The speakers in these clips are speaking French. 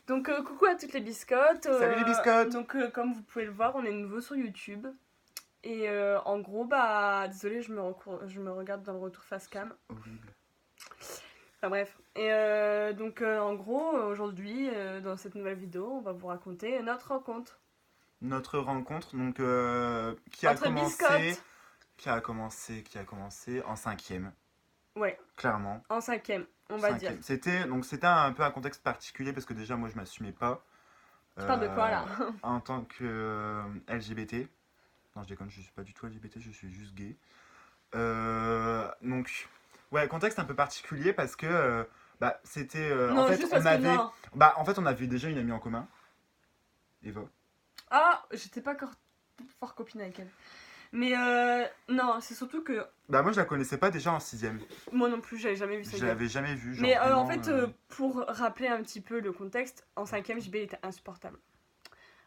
Donc coucou à toutes les biscottes. Salut les biscottes. Donc comme vous pouvez le voir, on est nouveau sur YouTube. Et en gros, désolée, je me regarde dans le retour face cam. Horrible. Enfin bref. Et donc en gros, aujourd'hui, dans cette nouvelle vidéo, on va vous raconter notre rencontre. Notre rencontre, donc, qui Entre a commencé en 5e, Ouais, clairement. en 5e, on va dire. C'était un peu un contexte particulier parce que déjà moi je m'assumais pas. Tu parles de quoi là? En tant que LGBT. Non, je déconne, je suis pas du tout LGBT, je suis juste gay. Donc, ouais, contexte un peu particulier parce que c'était. Non, en fait, juste parce que non. En fait, on avait déjà une amie en commun, Eva. Ah, j'étais pas fort copine avec elle. Mais non, c'est surtout que Bah, moi je la connaissais pas déjà en 6e. moi non plus, j'avais jamais vu ça. Je l'avais jamais vue. Mais en fait, pour rappeler un petit peu le contexte, en 5ème, JB était insupportable.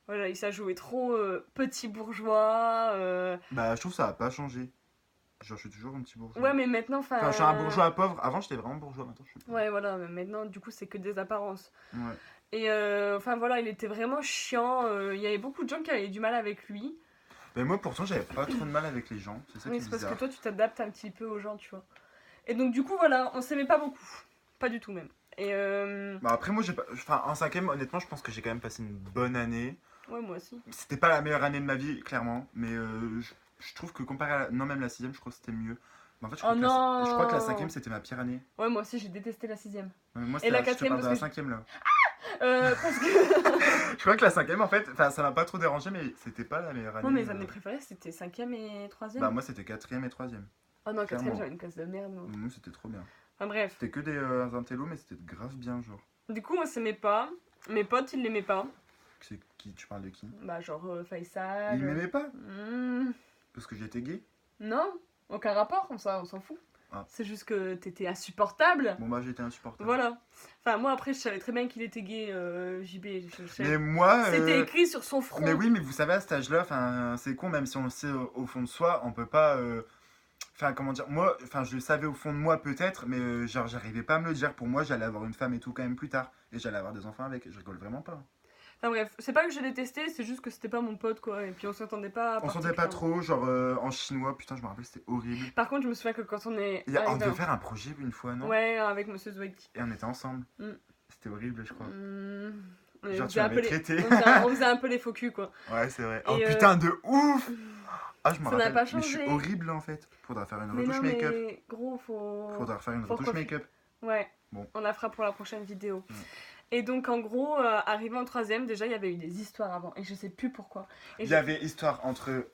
Voilà, il s'est joué trop petit bourgeois. Bah, je trouve que ça a pas changé. Genre, je suis toujours un petit bourgeois. Ouais, mais maintenant, enfin. Enfin, je suis un bourgeois pauvre. Avant, j'étais vraiment bourgeois. Maintenant, je suis pas. Ouais, voilà, mais maintenant, du coup, c'est que des apparences. Ouais. Et enfin, voilà, il était vraiment chiant. Il y avait beaucoup de gens qui avaient du mal avec lui. Mais moi, pourtant, j'avais pas trop de mal avec les gens. C'est ça Oui, qui est c'est parce bizarre. que toi, tu t'adaptes un petit peu aux gens, tu vois. Et donc, du coup, voilà, on s'aimait pas beaucoup. Pas du tout, même. Et Bah, après, moi, j'ai pas. Enfin, en 5e, honnêtement, je pense que j'ai quand même passé une bonne année. ouais, moi aussi. C'était pas la meilleure année de ma vie, clairement. Mais je trouve que comparé à non, même la 6e, je crois que c'était mieux. Mais en fait, je crois, Oh je crois que la non 5e, c'était ma pire année. Ouais, moi aussi, j'ai détesté la 6ème. Moi, Et la je te 4ème, parle de parce la que 5e, là. parce que. Je crois que la 5e, en fait, ça m'a pas trop dérangé, mais c'était pas la meilleure année. Moi, mes années préférées, c'était 5ème et 3ème. Bah, moi, c'était 4e et 3e. Oh non, 4ème, clairement. j'avais une classe de merde. Moi. Nous, c'était trop bien. Enfin bref. C'était que des intellos, mais c'était grave bien, genre. Du coup, on s'aimait pas. Mes potes, ils l'aimaient pas. C'est qui? Tu parles de qui? Bah, genre Faisal. Ils m'aimaient pas? Hmm, Parce que j'étais gay? Non, aucun rapport, on s'en fout. Ah. C'est juste que t'étais insupportable. Bon, bah, j'étais insupportable. Voilà. Enfin, moi, après, je savais très bien qu'il était gay, JB. Mais moi. C'était écrit sur son front. Mais oui, mais vous savez, à cet âge-là, c'est con, même si on le sait au fond de soi, on peut pas. Enfin, comment dire, moi, je le savais au fond de moi peut-être, mais genre, j'arrivais pas à me le dire. Pour moi, j'allais avoir une femme et tout quand même plus tard. Et j'allais avoir des enfants avec. Je rigole vraiment pas. Enfin bref, c'est pas que je détestais, c'est juste que c'était pas mon pote, quoi. Et puis on s'entendait pas. On s'entendait pas trop, genre en chinois, putain, je me rappelle, c'était horrible. Par contre, je me souviens que quand on est. On devait faire un projet une fois, non? Ouais, avec Monsieur Zweki. Et on était ensemble. Mm. C'était horrible, je crois. Genre, tu m'avais traité. On faisait un peu les faux culs, quoi. Ouais, c'est vrai. Et oh putain, de ouf! Ah, je me ça n'a rappelle. pas Mais je changé. suis horrible en fait. Faudra faire une Mais retouche non, make-up. mais gros, Faudra faire une faut retouche make-up. Ouais, Bon. on la fera pour la prochaine vidéo. Et donc, en gros, arrivé en 3ème, déjà, il y avait eu des histoires avant. Et je sais plus pourquoi. Il y avait histoire entre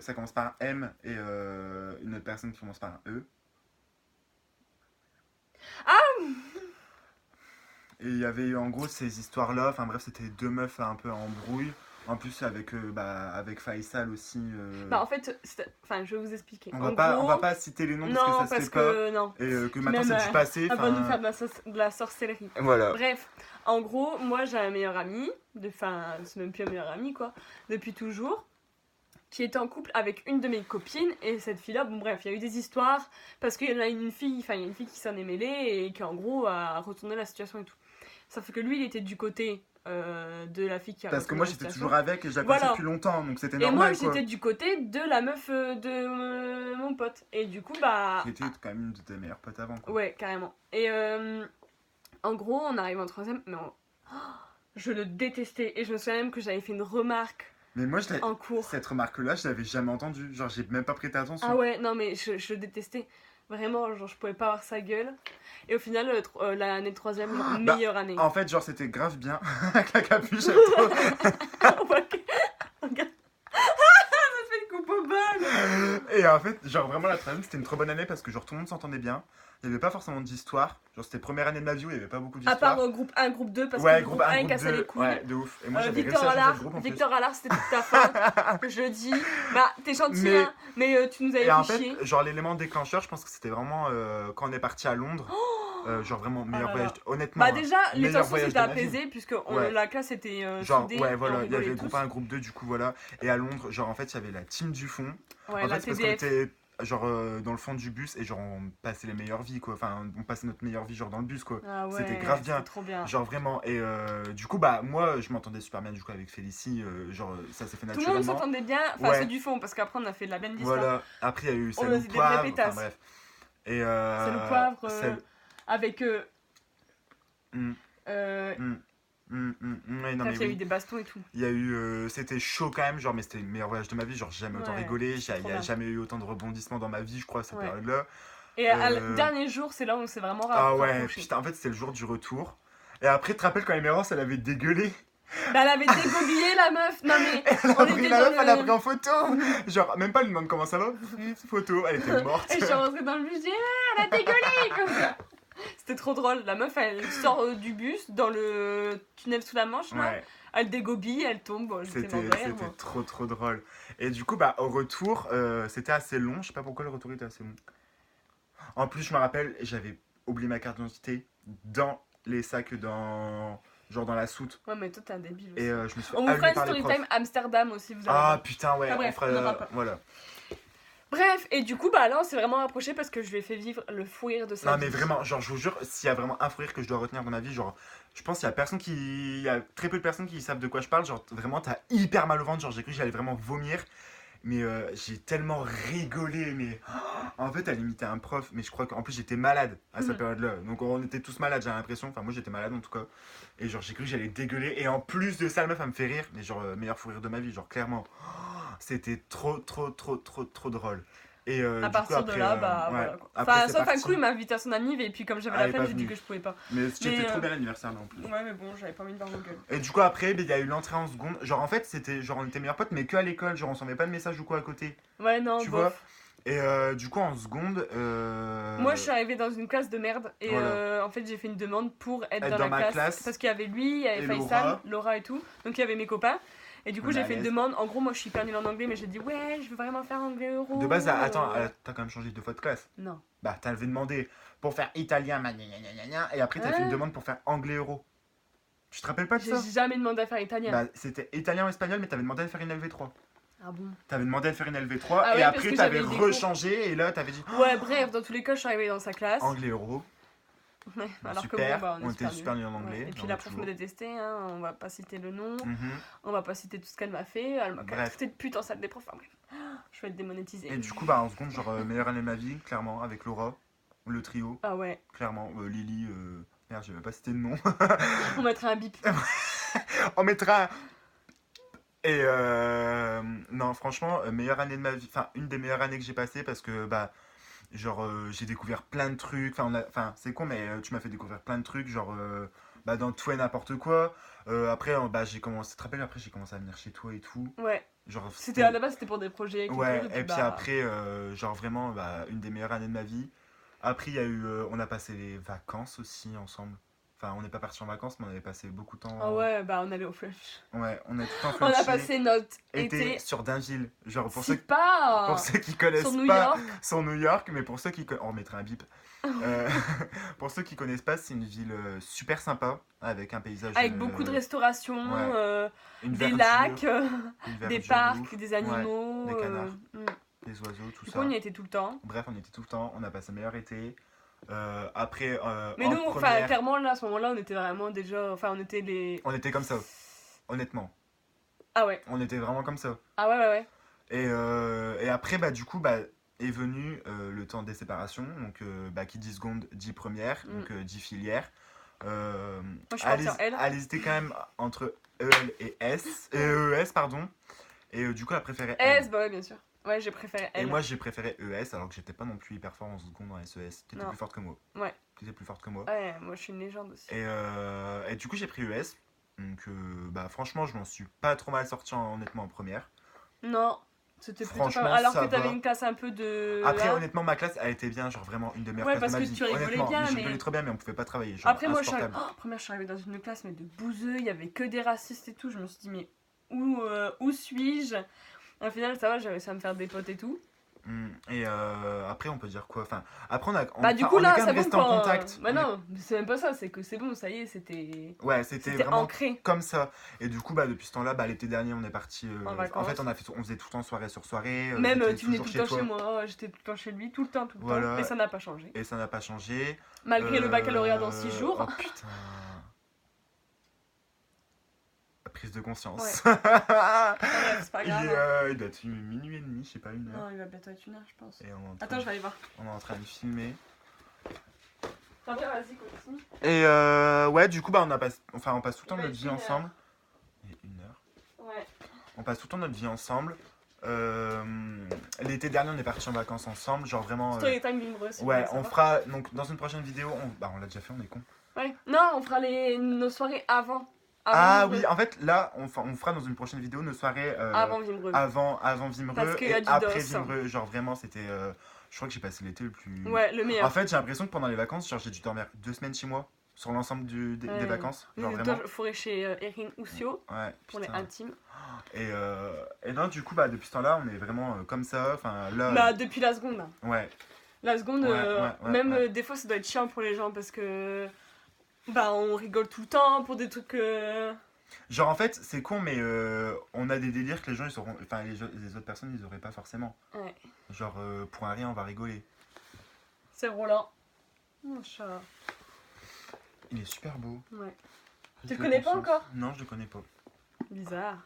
ça commence par un M et une autre personne qui commence par un E. Ah! Et il y avait eu en gros ces histoires-là. Enfin bref, c'était deux meufs un peu en brouille. En plus avec Faisal aussi. Bah en fait, enfin je vais vous expliquer. On va pas citer les noms parce que ça se fait pas. Non. Et que maintenant même, c'est du passé. Avant de nous faire de la sorcellerie. Voilà. Bref, en gros, moi j'ai un meilleur ami, enfin c'est même plus un meilleur ami quoi, depuis toujours, qui était en couple avec une de mes copines et cette fille-là, bon bref, il y a eu des histoires parce qu'il y en a une fille, enfin il y a une fille qui s'en est mêlée et qui en gros a retourné la situation et tout. Ça fait que lui il était du côté de la fille qui a parce que moi j'étais toujours avec et je la connaissais depuis longtemps donc c'était normal. Et moi j'étais du côté de la meuf de mon pote et du coup qui était quand même une de tes meilleures potes avant quoi. Ouais carrément. Et en gros on arrive en 3ème mais je le détestais et je me souviens même que j'avais fait une remarque. Mais moi en cours. Cette remarque là je l'avais jamais entendue, genre j'ai même pas prêté attention. Ah ouais non mais je le détestais. Vraiment, genre, je pouvais pas voir sa gueule. Et au final, l'année de 3ème, genre, meilleure année. En fait, genre, c'était grave bien. Avec la capuche. Regarde. Ça fait une coupe au bol. Et en fait, genre, vraiment, la 3ème, c'était une trop bonne année parce que, genre, tout le monde s'entendait bien. Il n'y avait pas forcément d'histoire. Genre, c'était première année de ma vie où il n'y avait pas beaucoup d'histoire. À part groupe 1, groupe 2, parce que le groupe 1, il cassait les couilles. Ouais, de ouf. Et moi, j'avais Victor réussi à changer Allard, de groupe en Victor Allard, c'était toute ta faute. Je dis, bah, t'es gentil, hein, mais tu nous avais fait chier. Et en fait, genre, l'élément déclencheur, je pense que c'était vraiment quand on est parti à Londres. Genre, vraiment, meilleur voyage. Honnêtement. Bah, déjà, les tensions s'étaient apaisées, puisque la classe était genre, soudée. ouais, voilà, il y avait le groupe 1, groupe 2, du coup, voilà. Et à Londres, genre, en fait, il y avait la team du fond. Ouais, en la fait, TDF. genre dans le fond du bus et genre on passait les meilleures vies quoi. Enfin, on passait notre meilleure vie genre dans le bus quoi. Ah C'était ouais, grave bien. c'était trop bien. Genre vraiment. Et du coup, bah moi je m'entendais super bien du coup avec Félicie. Genre ça s'est fait Tout le monde naturellement. s'entendait bien, enfin Ouais. ceux du fond, parce qu'après on a fait de la blendlist. Voilà. Après il y a eu On celle au faisait des vraies poivre. Enfin pétasses. bref. Et C'est le poivre celle. avec. Hmm, Euh, ouais, non, bref, mais il y a eu oui. des bastons et tout. Il y a eu. C'était chaud quand même, genre, mais c'était le meilleur voyage de ma vie. Genre, j'ai jamais autant Ouais, rigolé. Il trop n'y a bien. jamais eu autant de rebondissements dans ma vie, je crois, à cette Ouais. période-là. Et Euh, dernier jour, c'est là où on s'est vraiment Ah ouais, rapprochés. putain, en fait, c'était le jour du retour. Et après, tu te rappelles quand Emérance, elle avait dégueulé. Bah, elle avait dégobillé la meuf. Non mais. Elle a On pris était la dans meuf, elle a le. pris en photo. Genre, même pas lui demande comment ça va. Photo, elle était morte. Et je suis rentrée dans le bus, j'ai dit ah, elle a dégueulé comme ça. C'était trop drôle. La meuf, elle sort du bus dans le tunnel sous la Manche, là. Ouais, Elle dégobille, elle tombe. Bon, j'étais mort de rire, c'était moi. trop drôle. Et du coup, bah, au retour, c'était assez long. Je sais pas pourquoi le retour était assez long. En plus, je me rappelle, j'avais oublié ma carte d'identité dans les sacs, genre dans la soute. Ouais, mais toi, t'es un débile aussi. Et je me suis fait On vous fera allumer une par les story profs. time Amsterdam aussi, vous allez Ah voir. putain, ouais, Ah, bref, on fera. on en parle pas. Voilà. Bref, et du coup, bah là, on s'est vraiment rapprochés parce que je lui ai fait vivre le fou rire de sa Non, vie. mais vraiment, genre, je vous jure, s'il y a vraiment un fou rire que je dois retenir dans ma vie, genre, je pense qu'il y a personne qui. Il y a très peu de personnes qui savent de quoi je parle. Genre, vraiment, t'as hyper mal au ventre. Genre, j'ai cru que j'allais vraiment vomir. Mais j'ai tellement rigolé. Mais en fait, elle imitait un prof. Mais je crois qu'en plus, j'étais malade à cette période-là. Donc, on était tous malades, j'ai l'impression. Enfin, moi, j'étais malade en tout cas. Et genre, j'ai cru que j'allais dégueuler. Et en plus de ça, la meuf, elle me fait rire. Mais genre, meilleur fou rire de ma vie. Genre, clairement. C'était trop drôle. Et À du coup, partir de après, là, bah ouais. voilà quoi. Après, Enfin, c'est sauf un parti. coup, il m'a invité à son anniv et puis comme j'avais Ah, elle la est flemme, pas j'ai dit venue. que je pouvais pas. Mais c'était Mais, trop bien l'anniversaire là en plus. Ouais, mais bon, j'avais pas envie de voir mon gueule. Et du coup après il y a eu l'entrée en seconde. Genre en fait c'était genre on était meilleurs potes mais que à l'école. Genre on s'envoyait pas de message ou quoi à côté. Ouais, non, Tu bof. vois. Et du coup en seconde. Moi, je suis arrivée dans une classe de merde et Voilà. en fait, j'ai fait une demande pour être Être dans dans la ma classe. classe. Parce qu'il y avait lui, il y avait Et Faisal, Laura et tout. Donc, il y avait mes copains. Et du coup, On est j'ai à fait une l'aise. demande. En gros, moi, je suis hyper nulle en anglais, mais j'ai dit, ouais, je veux vraiment faire anglais euro. De base attends t'as quand même changé 2 fois de classe. Non. Bah t'avais demandé pour faire italien et après t'as fait une demande pour faire anglais euro. Tu te rappelles pas de J'ai ça? jamais demandé à faire italien. Bah c'était italien ou espagnol mais t'avais demandé à faire une LV3. Ah bon? T'avais demandé à faire une LV3 Ah et ouais, parce après que t'avais j'avais eu des cours. rechangé et là t'avais dit Ouais, bref, dans tous les cas, je suis arrivée dans sa classe. anglais euro. Ouais, Bah, alors super, que bon, bah, on était super nuls. nuls en anglais. Ouais. Et puis genre, la prof me toujours. détestait, hein, on va pas citer le nom, Mhm. on va pas citer tout ce qu'elle m'a fait, elle m'a Bref. traité de pute en salle des profs, enfin bref, je vais être démonétisée. Et du coup, bah, en seconde, genre, meilleure année de ma vie, clairement, avec Laura, le trio, Ah ouais, clairement, Lily, merde, je vais pas citer de nom. on mettra un bip. On mettra. Et non, franchement, meilleure année de ma vie, enfin, une des meilleures années que j'ai passées parce que, bah, genre, j'ai découvert plein de trucs, enfin, c'est con, mais tu m'as fait découvrir plein de trucs, genre, bah, dans tout et n'importe quoi. Après, bah, j'ai commencé, tu te rappelles, après, j'ai commencé à venir chez toi et tout. Ouais, Genre, c'était à la base, c'était pour des projets écriture, Ouais, et puis bah, après, genre vraiment, bah, une des meilleures années de ma vie. Après, il y a eu, on a passé les vacances aussi ensemble. Enfin, on n'est pas parti en vacances, mais on avait passé beaucoup de temps. Ah ouais, bah on allait au Flush. Ouais, on a tout le temps On a flunché. passé notre Été été, sur Dainville. Genre, c'est pas pour ceux qui connaissent sur New pas, York. sur New York, mais pour ceux qui on remettra un bip. Euh, pour ceux qui connaissent pas, c'est une ville super sympa, avec un paysage. Avec beaucoup de restauration, ouais. Une des verdure, lacs, une des verdure de parcs, ouf, des animaux. des canards. Mm. des oiseaux, tout Du ça. coup, on y était tout le temps. Bref, on était tout le temps, on a passé le meilleur été. Après, Mais en nous, enfin, première, clairement, là, à ce moment-là, on était vraiment déjà. Enfin, on était les. on était comme ça, honnêtement. Ah ouais. On était vraiment comme ça. Ah ouais, ouais, ouais. Et après, bah, du coup, bah, est venu le temps des séparations. Donc, bah, qui dit seconde, dit première, donc dit filière. Moi, je suis partie en L. Elle hésitait quand même entre EL et S. ES, pardon. Et du coup, elle préférait L. S, bah ouais, bien sûr. Ouais, j'ai préféré Et L. moi, j'ai préféré ES, alors que j'étais pas non plus hyper fort en seconde en SES. T'étais Non. plus forte que moi. Ouais. T'étais plus forte que moi. Ouais, moi, je suis une légende aussi. Et du coup, j'ai pris ES. Donc, bah, franchement, je m'en suis pas trop mal sorti honnêtement en première. Non, c'était plutôt Franchement, pas mal. Alors ça que t'avais va. une classe un peu de. Après, Ah. honnêtement, ma classe a été bien, genre vraiment une des meilleures Ouais, classes parce de ma que vie. tu rigolais Honnêtement, bien, mais je mais- rigolais trop bien, mais on pouvait pas travailler. Genre, Après, moi, je suis arrivée... insupportable. première, je suis arrivée dans une classe, mais de bouseux, il y avait que des racistes et tout. Je me suis dit, mais où suis-je? Au final, ça va, j'ai réussi à me faire des potes et tout. Et après, on peut dire quoi? Enfin, après, Bah, du enfin, coup, on est là, quand c'est même bon resté en quoi. contact. Bah, non, c'est même pas ça, c'est que c'est bon, ça y est, Ouais, c'était c'était vraiment ancré comme ça. Et du coup, bah, depuis ce temps-là, bah, l'été dernier, on est parti. en En fait, vacances. on faisait tout le temps soirée sur soirée. Même J'étais tu venais toujours tout le chez temps chez toi. moi, j'étais tout le temps chez lui, tout le temps, tout le temps. Et Voilà. ça n'a pas changé. Et ça n'a pas changé. Malgré le baccalauréat dans 6 jours. Oh putain. Prise de Ouais. conscience. Bref, c'est pas grave. Il doit être minuit et demi, je sais pas, 1h. Non, il va bientôt être 1h, je pense. Et on est en train Attends, je vais aller voir. on est en train de filmer. Après, vas-y, continue. Et ouais, du coup, bah, on passe tout le temps Il va notre être vie 1h. ensemble. Et 1h. Ouais. On passe tout le temps notre vie ensemble. L'été dernier, on est parti en vacances ensemble, genre vraiment. Story time Vimbreux, si vous Ouais, voulez on savoir. fera donc dans une prochaine vidéo. On l'a déjà fait, on est con. Ouais. Non, on fera nos soirées avant. Ah Vimbreux. oui, en fait, là, on fera dans une prochaine vidéo nos soirées Avant Vimbreux. avant Vimreux Parce qu'il y a et du après dos. Vimreux. Genre vraiment, c'était. Je crois que j'ai passé l'été le plus. Ouais, le meilleur. En fait, j'ai l'impression que pendant les vacances, genre j'ai dû dormir 2 semaines chez moi sur l'ensemble des Ouais. vacances. Genre Toi, vraiment. je ferai chez Erin Oussio Ouais, pour les putain. intimes. Et non, du coup, bah depuis ce temps-là, on est vraiment comme ça. Enfin là. Bah, depuis la seconde. Là. Ouais. La seconde, Ouais, même ouais. des fois, ça doit être chiant pour les gens parce que. Bah, on rigole tout le temps pour des trucs. Genre en fait, c'est con, mais on a des délires que les gens ils auront. Enfin, les autres personnes ils auraient pas forcément. Ouais. Genre pour un rien, on va rigoler. C'est Roland. Mon chat. Il est super beau. Ouais. Je Tu le fais connais pas confiance. encore? Non, je le connais pas. Bizarre.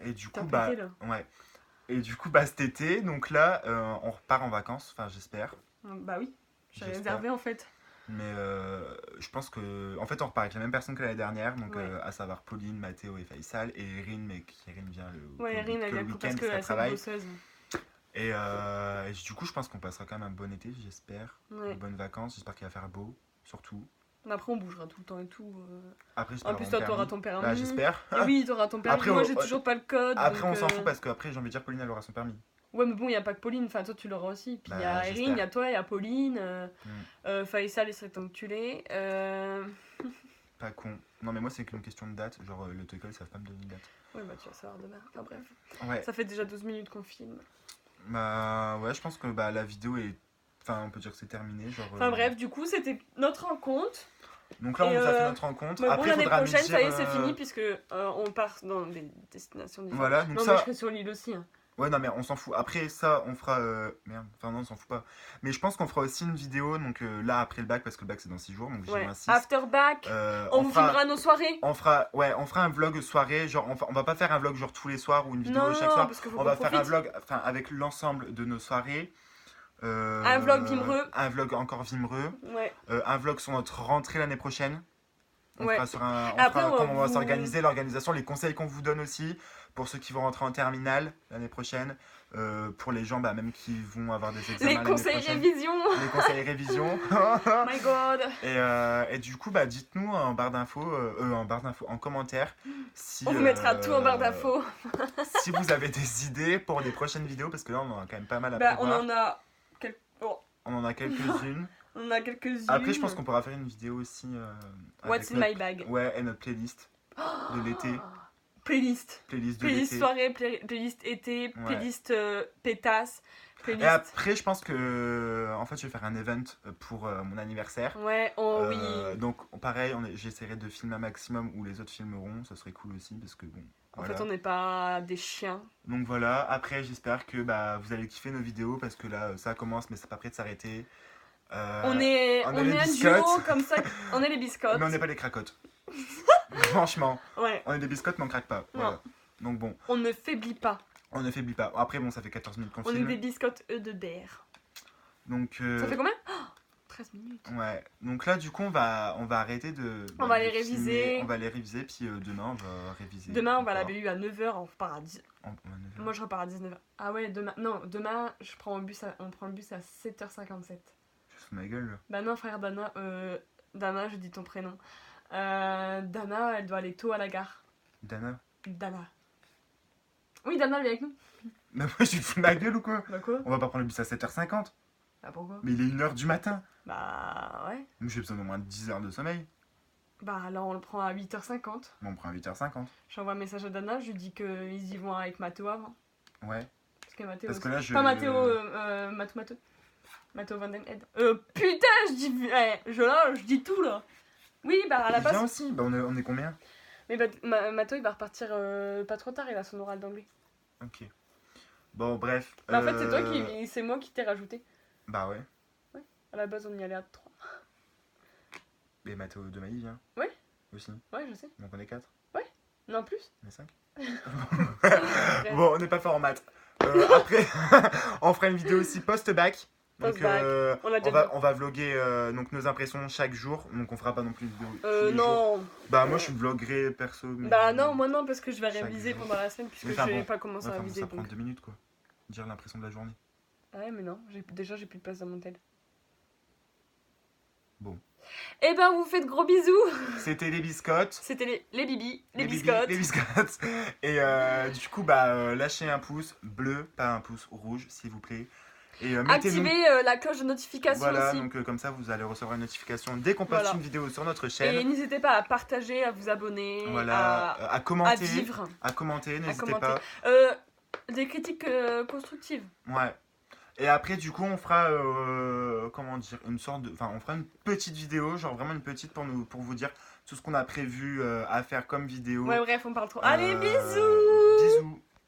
Et du T'as coup, bah. pété, là. Ouais. Et du coup, bah cet été, donc là, on repart en vacances. Enfin, j'espère. Bah oui. J'avais J'espère. réservé en fait. Mais je pense que. En fait, on repart avec la même personne que l'année dernière. Donc, Ouais. à savoir Pauline, Mathéo et Faisal. Et Erin, mais Erin vient Ouais, Erin, elle que le vient week-end parce parce qu'elle qu'elle est travaille. bosseuse. Et du coup, je pense qu'on passera quand même un bon été, j'espère. Ouais. De bonnes vacances. J'espère qu'il va faire beau, surtout. Mais après, on bougera tout le temps et tout. Après, j'espère En plus, avoir toi, mon t'auras permis. ton permis. Bah, j'espère. Et oui, t'auras ton permis. Après, Moi, oh, j'ai oh, toujours pas le code. Après, donc, on s'en fout parce qu'après, j'ai envie de dire, Pauline, elle aura son permis. Ouais, mais bon, il n'y a pas que Pauline. Enfin, toi, tu l'auras aussi. Puis il y a Bah, Erin, j'espère. il y a toi, il y a Pauline. Faisal, il serait enculé. Pas con. Non, mais moi, c'est qu'une question de date. Genre, le TOEFL, ils savent pas me donner une date. Ouais, bah, tu vas savoir demain. Enfin, bref. Ouais. Ça fait déjà 12 minutes qu'on filme. Bah, ouais, je pense que bah, la vidéo est. Enfin, on peut dire que c'est terminé. Genre, Enfin, bref, du coup, c'était notre rencontre. Donc là, on Et, nous a fait notre rencontre. Mais bon, Après, il l'année faudra nous prochaine, dire, ça y est, c'est fini, puisque on part dans des destinations différentes. Voilà, donc Non, ça. mais je serai sur l'île aussi. Hein. Ouais, non, mais on s'en fout. Après, ça, on fera. Merde, enfin, non, on s'en fout pas. Mais je pense qu'on fera aussi une vidéo, donc là, après le bac, parce que le bac, c'est dans 6 jours, donc Ouais. j'insiste. After back, on vous filmera nos soirées. On fera un vlog soirée, genre on va pas faire un vlog genre tous les soirs ou une vidéo Non, chaque soir. parce que faut On qu'on va faire un profite. vlog avec l'ensemble de nos soirées. Un vlog Vimreux. Un vlog encore Vimreux. Ouais. Un vlog sur notre rentrée l'année prochaine. On Ouais. fera sur un. Après, comment on va vous- s'organiser, l'organisation, les conseils qu'on vous donne aussi pour ceux qui vont rentrer en terminale l'année prochaine. Pour les gens bah, même qui vont avoir des examens Les l'année conseils prochaine. révision. Les conseils révision. Oh my god. Et du coup, bah, dites-nous en barre d'infos, en commentaire, si, On vous mettra tout en barre d'infos. si vous avez des idées pour les prochaines vidéos, parce que là, on en a quand même pas mal à Bah, prévoir. on en a quelques-unes. on en a quelques-unes. Après, je pense qu'on pourra faire une vidéo aussi. What's in notre, my bag. Ouais, et notre playlist de l'été. Playlist. Playlist de Playlist l'été. soirée, playlist été, Ouais. playlist pétasse, Et playlist. après, je pense que en fait, je vais faire un event pour mon anniversaire. Ouais, oh oui. Donc, pareil, j'essaierai de filmer un maximum où les autres filmeront. Ça serait cool aussi parce que bon. En Voilà. fait, on n'est pas des chiens. Donc voilà, après j'espère que bah, vous allez kiffer nos vidéos parce que là ça commence mais c'est pas prêt de s'arrêter. On est les un duo biscottes. comme ça. On est les biscottes. Mais on n'est pas les cracottes. Franchement, Ouais, on est des biscottes mais on craque pas. Voilà. Donc bon, on ne faiblit pas. on ne faiblit pas. Après bon, ça fait 14 minutes qu'on On est filme. des biscottes œufs de berre. Donc Ça fait combien 13 minutes. ouais. Donc là du coup on va arrêter de On va de les filmer. réviser. On va les réviser puis demain on va réviser. Demain, on va à la encore. BU à 9h, on repart à 10. On va 9h. Moi, je repars à 19h. Ah ouais, demain. Non, demain, on prend le bus à 7h57. Je fous ma gueule. Là. Bah non, frère Dana, Dana, je dis ton prénom. Dana, elle doit aller tôt à la gare. Dana. Dana. Oui, Dana, elle est avec nous. Mais moi je fous ma gueule ou quoi? Bah quoi? On va pas prendre le bus à 7h50. Bah pourquoi? Mais il est 1h du matin. Bah ouais. Donc j'ai besoin d'au moins 10 heures de sommeil. Bah là, on le prend à 8h50. Bon, on prend à 8h50. J'envoie un message à Dana, je lui dis qu'ils y vont avec Mathéo avant. Ouais. Parce que Mathéo Parce aussi. que là, je. Pas Mathéo, Mathéo Van Den Head. Putain, je dis tout là. Oui, bah à la Il vient base. aussi, bah on est combien? Mais Mathéo il va repartir pas trop tard, il a son oral d'anglais. Ok. Bon, bref. Mais en fait, c'est moi qui t'ai rajouté. Bah ouais. À la base, on y allait à 3. Et Mathéo de Maï vient. Ouais. Aussi. Ouais, je sais. Donc on est 4. Non, plus. On est 5. Bon, on n'est pas fort en maths. Après, on fera une vidéo aussi post-bac. Donc, Post-bac. On a déjà dit. on va vlogger donc, nos impressions chaque jour. Donc, on fera pas non plus une vidéo tous les jours. Non. Bah, moi, je vloggerai perso. Mais... Bah, non, moi non, parce que je vais Chaque réviser jour. pendant la semaine, puisque Oui, je enfin, vais bon. pas commencer Ouais, à enfin, réviser. ça prend Donc... 2 minutes, quoi. Dire l'impression de la journée. Ouais, mais non, j'ai plus de place dans mon tel. Bon. Eh ben, vous faites gros bisous. C'était les biscottes. C'était les bibis, les bibis, biscottes. les biscottes. Et du coup, bah, lâchez un pouce bleu, pas un pouce rouge, s'il vous plaît. Et mettez-nous... Activez la cloche de notification Voilà, aussi. donc comme ça, vous allez recevoir une notification dès qu'on poste Voilà. une vidéo sur notre chaîne. Et n'hésitez pas à partager, à vous abonner, Voilà, à à commenter. vivre. À commenter, n'hésitez commenter. pas. Des critiques constructives. Ouais. Et après, du coup, on fera, comment dire, une sorte de... Enfin, on fera une petite vidéo, genre vraiment une petite pour vous dire tout ce qu'on a prévu à faire comme vidéo. Ouais, bref, on parle trop. Allez, bisous. Bisous.